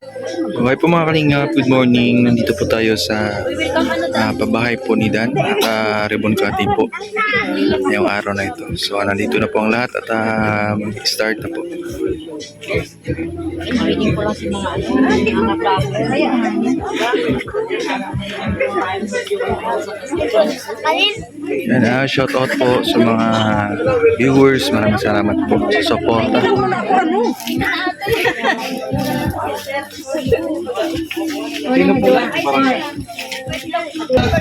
Okay po mga kalingap, good morning. Nandito po tayo sa pabahay po ni Dan at Ribbon Cutting po ngayong araw na ito. So nandito na po ang lahat at mag-start na po. Waiting ko lang sa mga vlogger. Yan, shout out po sa mga viewers. Maraming salamat po sa suporta.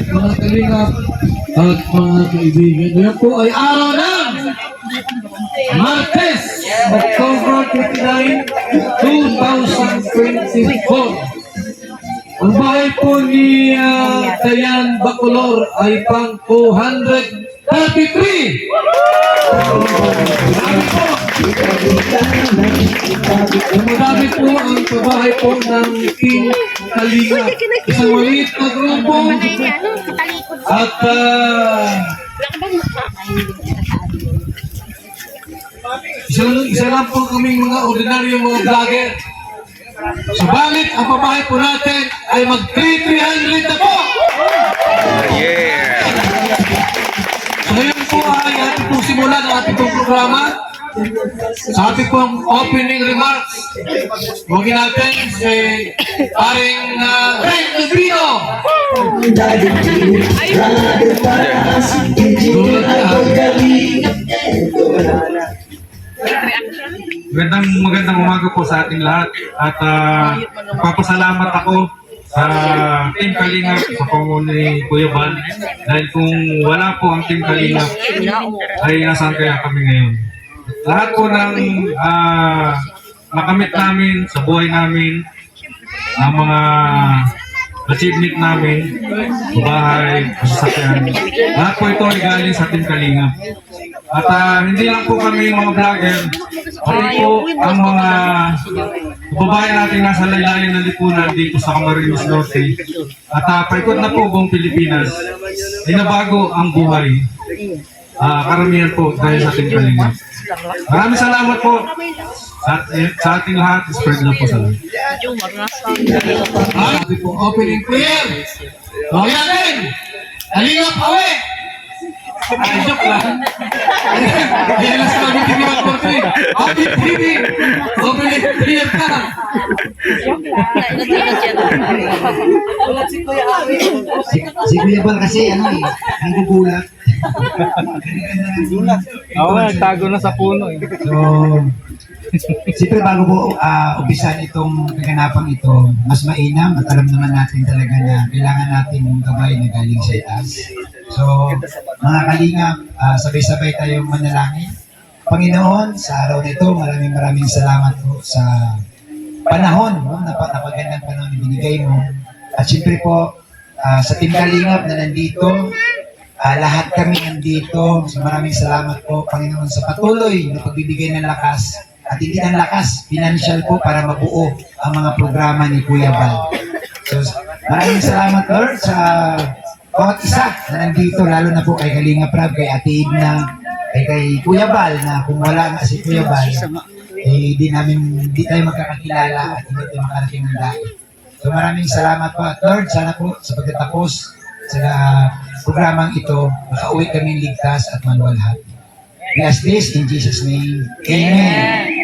Mga kalingap at mga kaibigan, yan po ay araw ng Martes, October 29, 2024. Ang bahay po ni Dayan Bacolor ay pang 233. Marami po ang pabahay po ng Team Kalingap. Isang maliit na grupo at isa lang po kaming mga ordinaryong mga vlogger. Subalit, ang pabahay po natin ay mag-300 na po! Yeah! So ngayon po ay ating pong simulan ang ating pong programa. Sa ating pong opening remarks, huwagin natin si paring Ren Lubino. Magandang umaga po sa ating lahat at papasalamat ako sa Team Kalingap sa pangulo ni Kuya Bal dahil kung wala po ang Team Kalingap ay nasaan kaya kami ngayon. Lahat po ng nakamit namin sa buhay namin, ang mga achievement namin, bahay, sasakyan, lahat po ito ay galing sa Team Kalingap. At hindi lang po kami mga vlogger, pati po ang mga babae natin nasa laylayan ng lipunan dito sa Camarines Norte. At paikot na po buong Pilipinas, ay nabago ang buhay. Karamihan po dahil sa Team Kalingap. Maraming salamat po sa ating lahat. Spread na po sa lahat. Ating pong opening prayer. O yan din! Kalingap awe! Ay, joke lang. Ayan lang sa mga TV 143. Opening prayer ka. Si Kuya Bal kasi nanggugulat. Oo, nagtago na sa puno eh. So, siyempre bago po umpisan itong kaganapang ito, mas mainam at alam naman natin talaga na kailangan natin ng gabay na galing sa itaas. So, mga kalingap, sabay-sabay tayong manalangin. Panginoon, sa araw nito, maraming salamat po sa panahon, no? Napagandang panahon na binigay mo. At siyempre po, sa Team Kalingap na nandito, lahat kami nandito. So maraming salamat po, Panginoon, sa patuloy na pagbibigay ng lakas. At hindi ng lakas, financial po para mabuo ang mga programa ni Kuya Bal. So maraming salamat, Lord, sa bawat isa na nandito, lalo na po kay Kalinga Prab, kay Ate Idna, kay Kuya Bal, na kung wala nga si Kuya Bal, di tayo magkakakilala at hindi tayo makarating ng dahil. So maraming salamat po. At Lord, sana po sa pagkatapos sa programang ito, makauwi kami ligtas at maluwalhati. We ask this in Jesus' name. Amen.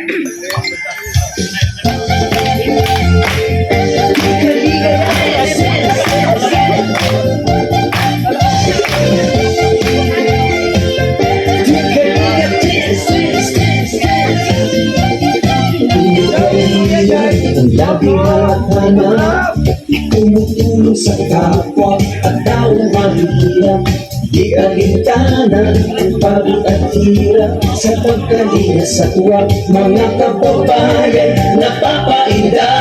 Labing hanap, tumutulong sa kapwa at taong mahirap. Di alintanan ang pagod at hirap sa pagkalina sa tuwag mga kababayan napapainda.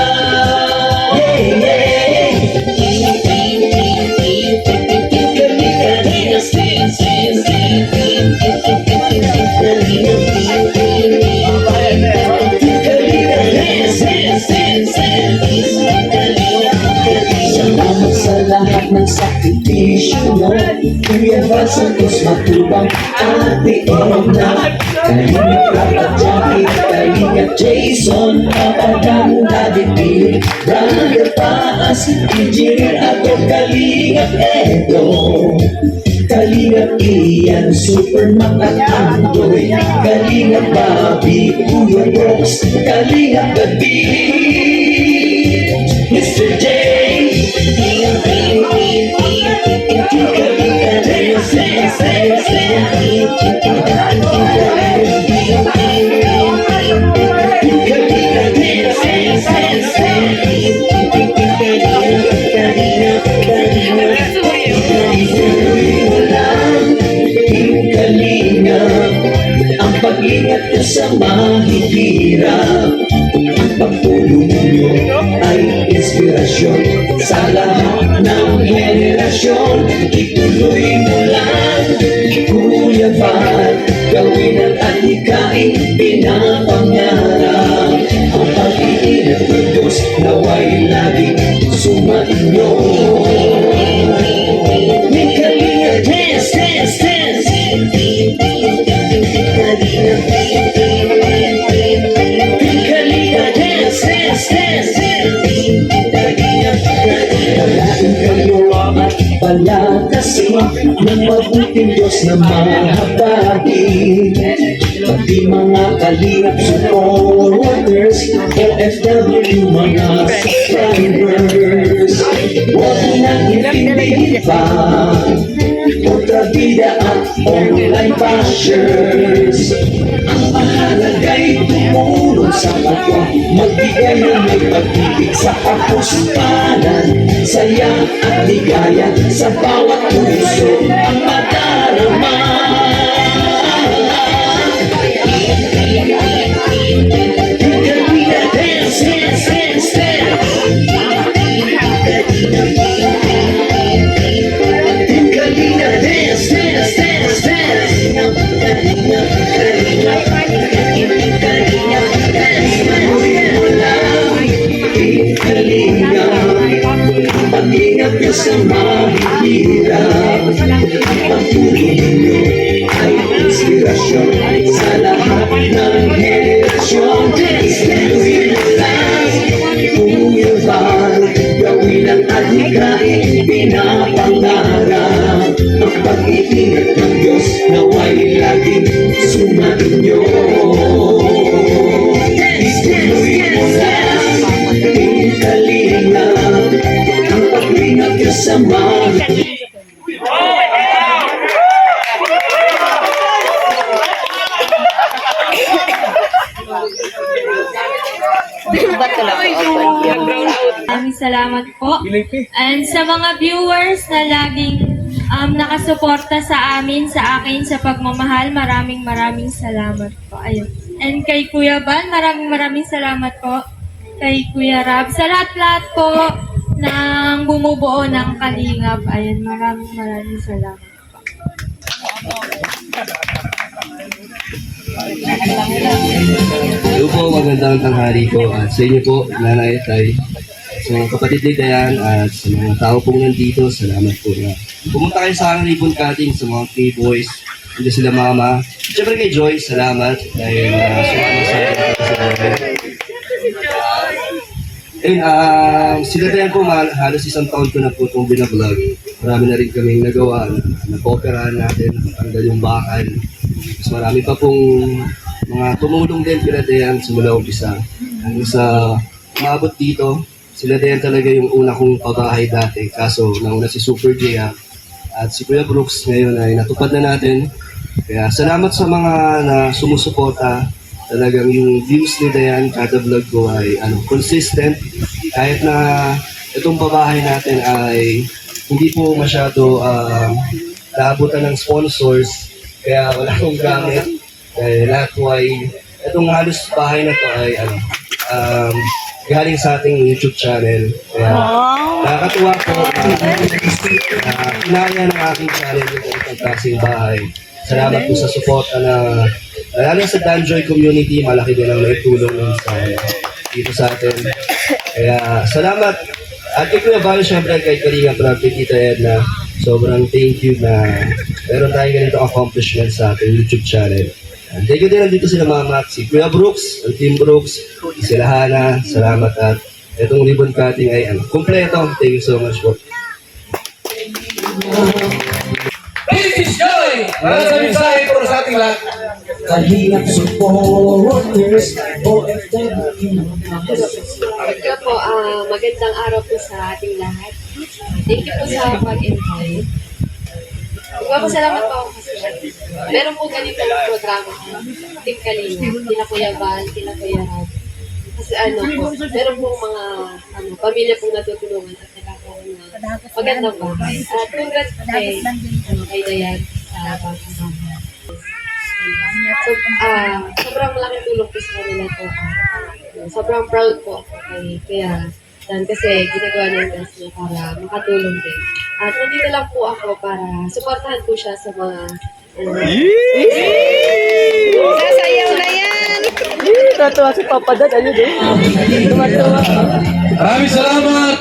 Yeah, yeah. Kalina, sin, sin, sin. Kalina, salamat sa lahat ng sakripisyo mo. Kuya Bal Santos matubang ate Edna. Kalimut at Jackie, kalimut Kalinga Jason, Papadang Daddy, Brother Paas, Engineer ako, Kalinga Edo, Kalinga Ian, Super Mac at Andoy, Kalinga Bobby, Kuya Brooks, Kalinga Gabi, Mr. J, ang pag-ingat nyo sa mahihirap, ang pagtulong nyo ay inspirasyon sa lahat ng henerasyon. Ituloy mo lang, Kuya Val, gawin ang adhikain pinapangarap. Ang pag-iingat ng Diyos naway laging sumainyo. May Kalinga dance, dance, dance. Kalinga dance, dance, dance. Palaging kayo at palakasin ng mabuting Diyos na mahabagin. Pati mga kalingap supporters, OFW mga subscribers, huwag nang itindigin pa kontrabida at online bashers. Ang mahalaga'y tumulong sa kapwa, magbigay ng may pag-ibig sa kapuskanan, saya at ligaya sa bawat puso ang madarama. Kalinga dance, dance, dance, dance. Kalinga dance, dance, dance, dance. Kalinga, pag-ingat ka sa mahihirap, pagtulong nyo ay inspirasyon sa lahat ng henerasyon. Ituloy mo lang, Kuya Val, gawin ang adhikain pinapangarap. Ang pag-iingat ng Diyos naway laging sumainyo. Ituloy mo lang, Kalinga, ang pag-ingat ka sa mahihirap. Maraming salamat po. And sa mga viewers na laging nakasuporta sa amin, sa akin, sa pagmamahal, maraming salamat po. Ayun. And kay Kuya Van, maraming salamat po. Kay Kuya Rab, sa lahat-lahat po ng bumubuo ng Kalingap. Ayun, maraming salamat po. Hello po, magandang tanghali po at sa inyo po, nanay at tay, sa mga kapatid ni Dayan at sa mga tao pong nandito, salamat po na pumunta kayo sa aking ribbon cutting, sa mga K-boys, hindi sila mama. Siyempre kay Joy, salamat dahil sumama sa akin. Ayun, sila Dayan po, halos isang taon ko na po itong binablog. Marami na rin kaming nagawa, napoperahan natin, natanggal yung bakal. Mas marami pa pong mga tumulong din kila Dayan simula umpisa. Hanggang sa umabot dito, sila Dayan talaga yung una kong pabahay dati. Kaso nauna si Super J at si Kuya Brooks ngayon ay natupad na natin. Kaya salamat sa mga na sumusuporta. Talagang yung views ni Dayan kada vlog ko ay consistent. Kahit na itong pabahay natin ay hindi po masyado naabutan ng sponsors. Kaya wala akong gamit. That's why itong halos bahay na to ay galing sa ating YouTube channel. Kaya nakakatuwa po kinaya ng aking channel yung itong klaseng bahay. Salamat po sa suporta na lalo sa Danjoy community, malaki din ang naitulong dito sa atin. Kaya salamat. At kay Kuya Val, syempre kay Kalinga Prab, kay Tita Edna, sobrang thank you na meron tayong ganito accomplishment sa ating YouTube channel. And thank you din nandito sila Mama at si Kuya Brooks, ang Team Brooks, si sila Hana, salamat at itong ribbon cutting ay kumpleto. Thank you so much po. Princess Joy! Para sa mensahe para sa ating lahat. Kalingap supporters, Ito po, magandang araw po sa ating lahat. Thank you po sa pag-invite. Magpapasalamat po ako kasi meron po ganitong programa. Team Kalina, kina Kuya Val, kina Kuya Rab. Kasi meron po mga pamilya pong natutulungan at nagkakaroon ng magandang bahay. At congrats kay Dayan sa pagkakasama. So, sobrang malaking tulong po sa kanila po. Sobrang proud po ako kay Kuya Dan kasi ginagawa niya yung best niya para makatulong din. At nandito lang po ako para supportahan po siya sa mga Sasayaw na yan! Maraming salamat,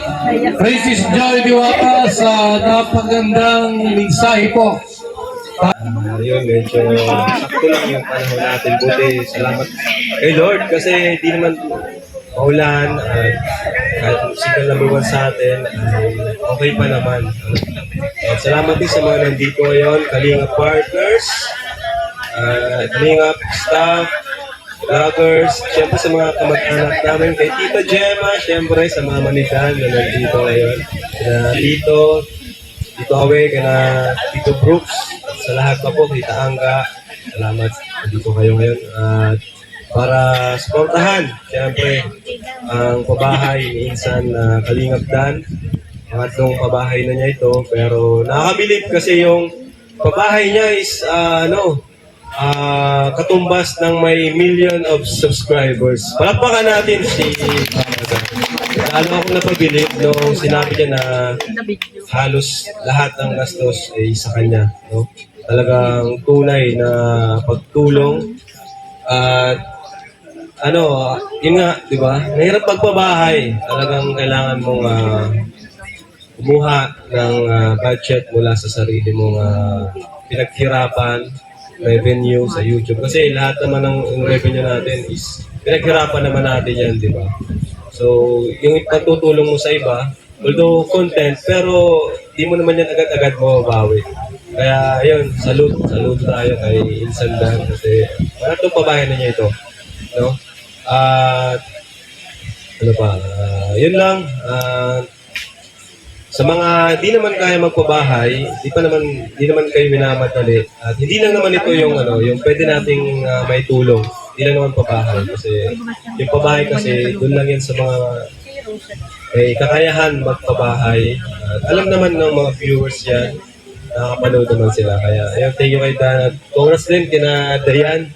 Princess Joy Diwata, sa napagandang mensahe po. Yun, medyo sakto lang yung panahon natin. Buti, salamat kay Lord kasi di naman maulan at kahit signal number 1 sa atin ay okay pa naman. At salamat din sa mga nandito ngayon, Kalinga partners, Kalinga staff, vloggers, syempre sa mga kamag-anak namin, kay Tita Gemma, syempre sa mga manitan na nandito ngayon, Tito Awe, kina Tito Brooks, sa lahat pa po, Tita Angga, salamat, nandito kayo ngayon. At para supportahan, syempre, ang pabahay ni Insan Kalingap Dan, pangatlong pabahay na niya ito, pero nakakabilib kasi yung pabahay niya is, katumbas ng may million of subscribers. Palakpakan natin si lalo ako napabilib nung sinabi niya na halos lahat ng gastos ay sa kanya. No? Talagang tunay na pagtulong. At yun nga, di ba? Mahirap pagpabahay. Talagang kailangan mong kumuha ng budget mula sa sarili mong pinaghirapan, revenue sa YouTube. Kasi lahat naman ng revenue natin is pinaghirapan naman natin yan, di ba? So, yung pagtutulong mo sa iba, although content, pero di mo naman yan agad-agad mababawi. Kaya, ayun, salute tayo kay Insan Dan kasi itong pabahay na niya ito. No? At, yun lang. Sa mga di naman kaya magpabahay, di naman kayo minamadali. At hindi lang naman ito yung yung pwede nating may tulong. Hindi lang naman pabahay kasi yung pabahay kasi doon lang yan sa mga kakayahan magpabahay. At alam naman ng mga viewers yan, nakakapanood naman sila. Kaya ayun, thank you kay Dan. At congrats din kina Dayan.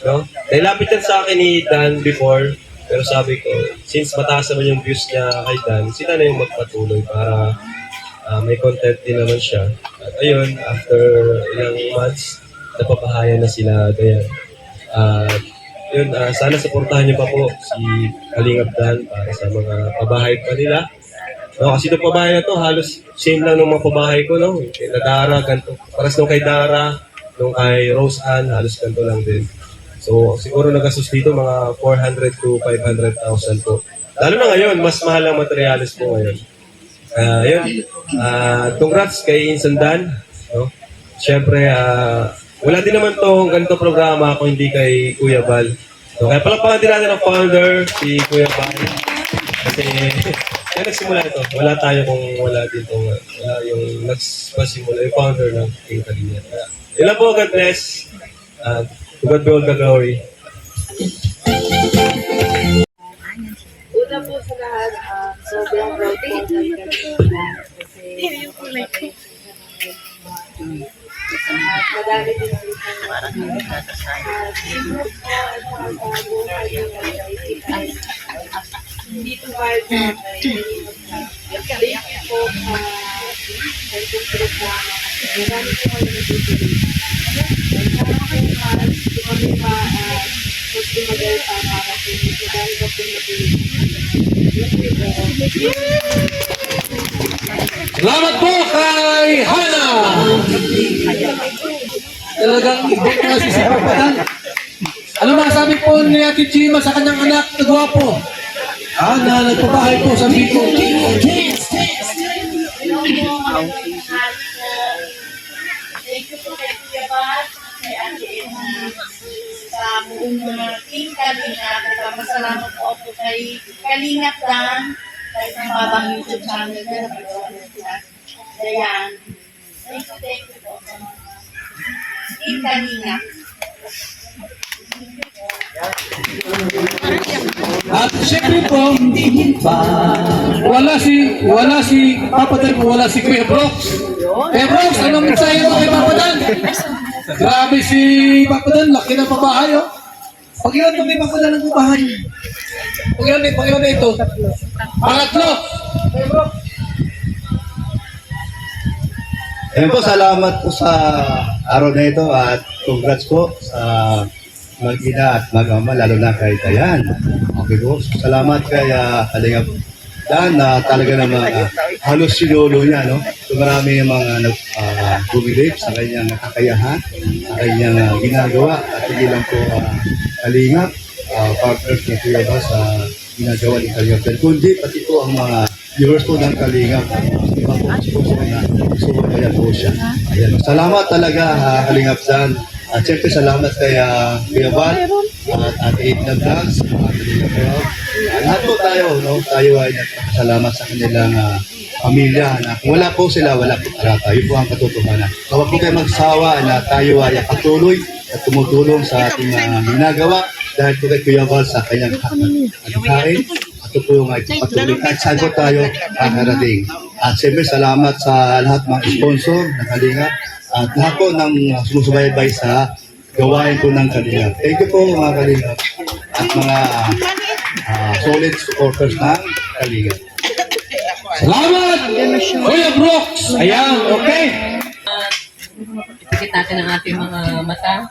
No? Dahil lapit yan sa akin ni Dan before. Pero sabi ko, since mataas naman yung views niya kay Dan, sila na yung magpatuloy para may content din naman siya. At ayun, after ilang months, napapahayan na sila. Kaya, sana supportahan niyo pa po si Kalingap Dan para sa mga pabahay pa nila. No, kasi itong pabahay na to, halos same lang ng mga pabahay ko. No? Kay Dara, ganito. Paras nung kay Dara, nung kay Rose Ann, halos ganito lang din. So, siguro nagastos dito mga 400 to 500,000 po. Lalo na ngayon, mas mahal ang materialis po ngayon. Congrats kay Insan Dan. No? Siyempre, wala din naman to ganito programa kung hindi kay Kuya Val. So, kaya palakpakan din natin ang founder, si Kuya Val. Kasi, kaya nagsimula ito. Wala tayo kung wala dito. Wala yung nagsimula, yung founder ng King Kalina. Yun lang po, God bless. To God be all the glory. una po sa lahat, sobrang proud po kami kasi madami din po hindi po kahit thank you po sa itong programa. Marami po kayo natutulong. Hindi kami mas tumagal para sa inyo. Dahil ka po natulong. Salamat po kay Hana! Talagang ibig na si Papadan. Ano masabi po ni Ate Chima sa kanyang anak na gwapo? Na nagpabahay po sa Bicol. Thank you po kay Kuya Bas, kay Ate Emma, sa buong mga team Kalingap. At masalamat po ako kay Kalingap Dan, kay sa babang YouTube channel na Dayan. Thank you po sa mga team Kalingap. At siyempre po, wala si Papa Dan, wala si Kuya Brooks. Kuya Brooks, anong mensahe mo kay Papa Dan? Grabe si Papa Dan, laki ng pabahay, oh. Pag-iwan kami Papa Dan ng pabahay. Pag-iwan na ito. Pangatlo. Kuya Brooks. Ayun po, salamat po sa araw na ito at congrats po sa mag-ina at mag-ama, lalo na kay Dayan. Okay po, salamat kay Kalingap Dan na talaga naman halos sinolo niya, no? So marami yung mga bumilip sa kanyang kakayahan, sa kanyang ginagawa at hindi lang po Kalingap, partners na Kuya Bas sa ginagawa ni Kalingap Dan, kundi pati po ang mga viewers po ng Kalingap. Iba po sponsor na sumabayan po siya. Ayan. Salamat talaga Kalingap Dan. At siyempre salamat kay Kuya Bal at Ate Edna Vlogs, lahat po tayo, no? Tayo ay nagpapasalamat sa kanilang pamilya na kung wala po sila, wala po talaga. Yun po ang katotohanan. Huwag po kayo magsawa na tayo ay patuloy at tumutulong sa ating ginagawa dahil po kay Kuya Bal sa kanyang kain. Ito po yung patuloy kahit saan po tayo kakarating. At siyempre salamat sa lahat mga sponsor na Kalingap at lahat po ng sumusubaybay sa gawain po ng Kalingap. Thank you po mga Kalingap at mga solid supporters ng Kalingap. Salamat! Kuya Brooks! Ayan, okay. Ipikit natin ang ating mga mata.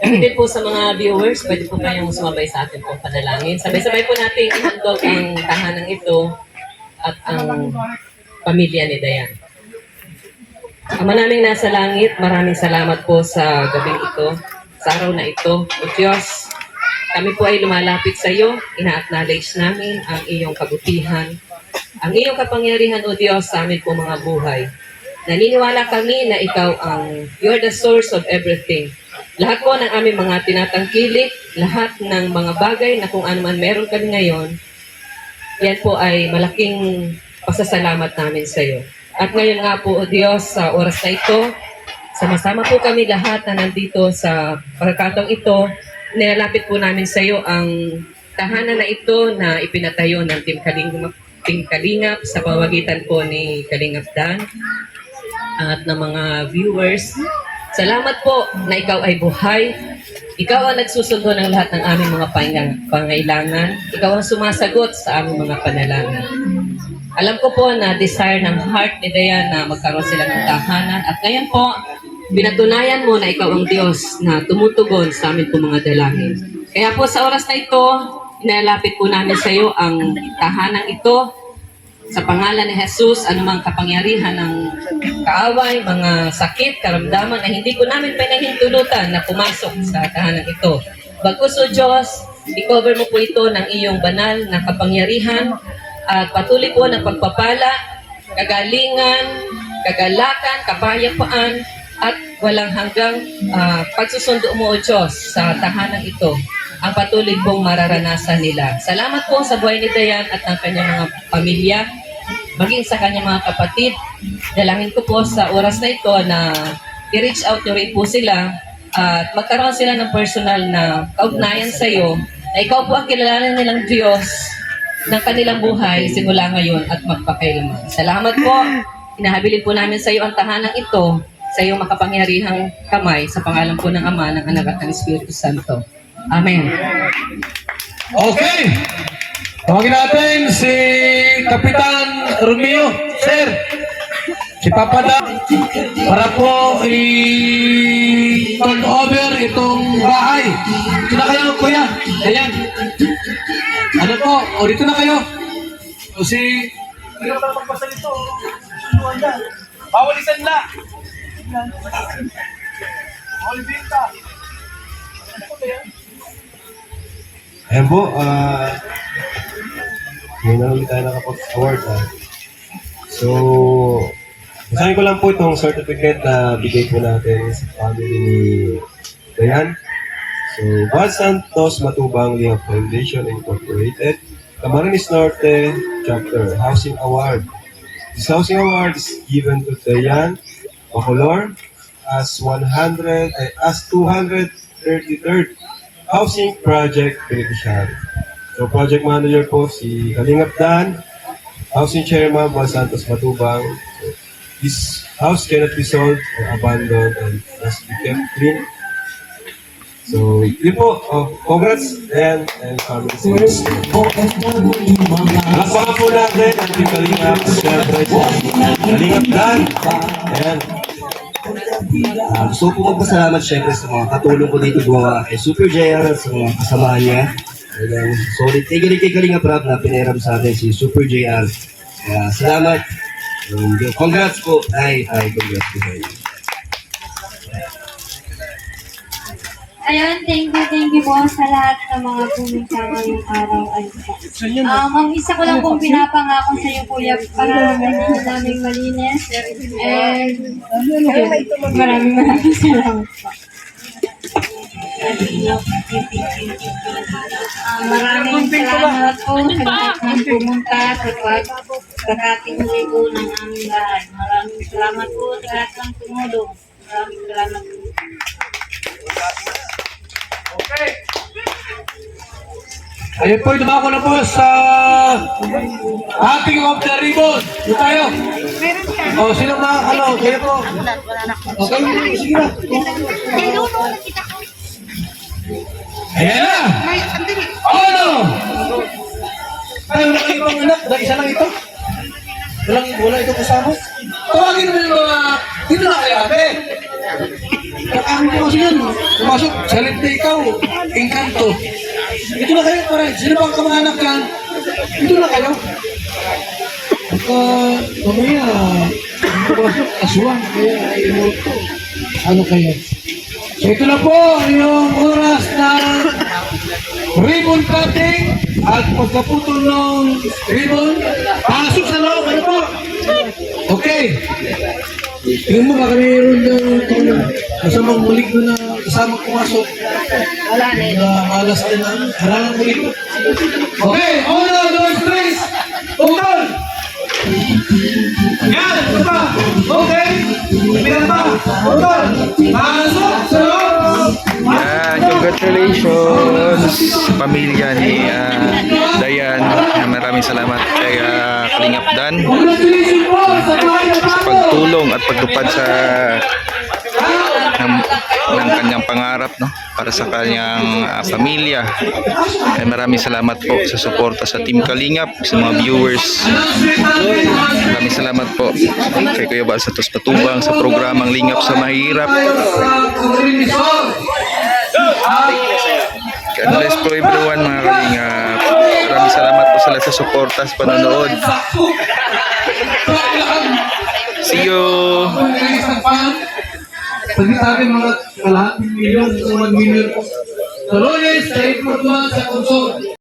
Hindi po sa mga viewers, pwede po kayong sumabay sa ating pong panalangin. Sabay-sabay po natin ihandog ang tahanan ito at ang pamilya ni Dayan. Ama naming nasa langit, maraming salamat po sa gabing ito, sa araw na ito. O Diyos, kami po ay lumalapit sa iyo, ina-acknowledge namin ang iyong kabutihan, ang iyong kapangyarihan, O Diyos, sa amin po mga buhay. Naniniwala kami na ikaw you're the source of everything. Lahat po ng aming mga tinatangkilik, lahat ng mga bagay na kung ano man meron kami ngayon, yan po ay malaking pasasalamat namin sa iyo. At ngayon nga po, O Diyos, sa oras na ito, sama-sama po kami lahat na nandito sa pagkakataong ito, nilalapit po namin sa iyo ang tahanan na ito na ipinatayo ng Team Kalingap sa pamamagitan po ni Kalingap Dan at ng mga viewers. Salamat po na ikaw ay buhay. Ikaw ang nagsusundo ng lahat ng aming mga pangailangan. Ikaw ang sumasagot sa aming mga panalangin. Alam ko po na desire ng heart ni Dayan na magkaroon sila ng tahanan. At ngayon po, binatunayan mo na ikaw ang Diyos na tumutugon sa amin po mga dalangin. Kaya po sa oras na ito, inalapit po namin sa iyo ang tahanan ito. Sa pangalan ni Jesus, anumang kapangyarihan ng kaaway, mga sakit, karamdaman na hindi po namin pinahintulutan na pumasok sa tahanan ito. Bagkus o Diyos, i-cover mo po ito ng iyong banal na kapangyarihan at patuloy po ng pagpapala, kagalingan, kagalakan, kapayapaan, at walang hanggang pagsusundo mo o Diyos sa tahanan ito ang patuloy pong mararanasan nila. Salamat po sa buhay ni Dayan at ng kanyang mga pamilya, maging sa kanyang mga kapatid. Dalangin ko po sa oras na ito na i-reach out to rin po sila at magkaroon sila ng personal na kaugnayan sa iyo na ikaw po ang kilalanin nilang Diyos ng kanilang buhay simula ngayon at magpakailanman. Salamat po. Inahabilin po namin sa iyo ang tahanang ito sa iyong makapangyarihang kamay sa pangalan po ng Ama, ng Anak at ng Espiritu Santo. Amen. Okay. Tawagin natin si Kapitan Romeo. Sir, si Papa Dan, para po i-turn over itong bahay. Dito na kayo, kuya. Ayan. Ano po? O, dito na kayo. O si... Ano ka magpasa nito? Bawal isanla. Bawal ibenta. Ano ba yan? Ayan po, ngayon na ulit tayo nakapag-award. So, basahin ko lang po itong certificate na bigay po natin sa family ni Dayan. So, Juan Santos Matubang Liang Foundation Incorporated, Camarines Norte Chapter Housing Award. This housing award is given to Dayan Bacolor as 233rd Housing Project Beneficiary. So, project manager po si Kalingap Dan, housing chairman Juan Santos Matubang. So, this house cannot be sold or abandoned and must be kept clean. So, yun po. Congrats and family. Palakpakan po natin ang team Kalingap. Kalingap Dan. Ayan. Gusto ko magpasalamat syempre sa mga katulong ko dito gumawa kay Super JR at sa mga kasamahan niya. Solid. Thank you kay Kalingap Rap na pinahiram sa atin si Super JR. Kaya salamat. Congrats po. Congrats po sa inyo. Ayun, thank you po sa lahat ng mga pumunta ngayong araw. Ang isa ko lang pong pinapangako sa iyo, Kuya, para hindi namin malinis. And maraming salamat po. Maraming salamat po sa lahat ng pumunta sa pagkakatingin po ng aming lahat. Maraming salamat po sa lahat ng tumulong. Maraming salamat po. Ayun po, dumako na po sa ating of the ribbon. Doon tayo. O, sino mga, kayo po. Okay, sige na. Ayan na. Ay, wala kayo bang anak? Isa lang ito. Wala ito kasama. Tawagin mo yung mga, dito na kayo, ate. Kakahuli ko kasi yan. Pumasok, salit na ikaw. Encanto. Ito na kayo, pare. Sino bang kamaanak yan? Ito na kayo. Mamaya, pumasok, aswang. Kaya, inuto. Ano kayo? So, ito na po yung oras na ribbon cutting at pagkaputol ng ribbon. Pasok sa loob. Ano po? Okay. Tingnan mo, baka mayroon ng kasamang mulig na kasamang pumasok. Wala na. Malas din na. Harangang mulig. Okay, all of those trees. Putol! Yan, ito pa. Okay. Bilang pa. Putol. Pasok sa loob. Yan, congratulations sa pamilya ni Dayan. Maraming salamat kay Kalingap Dan sa pagtulong at pagtupad sa ng kanyang pangarap, no, para sa kanyang pamilya. Maraming salamat po sa suporta sa Team Kalingap, sa mga viewers. Maraming salamat po kay Kuya Bal Santos Matubang sa programang Lingap sa Mahirap. God bless po everyone, mga Kalingap. Maraming salamat po sa lahat sa suporta sa panonood. See you! Pag natin mga kalahating milyon sa 1 million. Sa Roles, sa 8 sa Consol.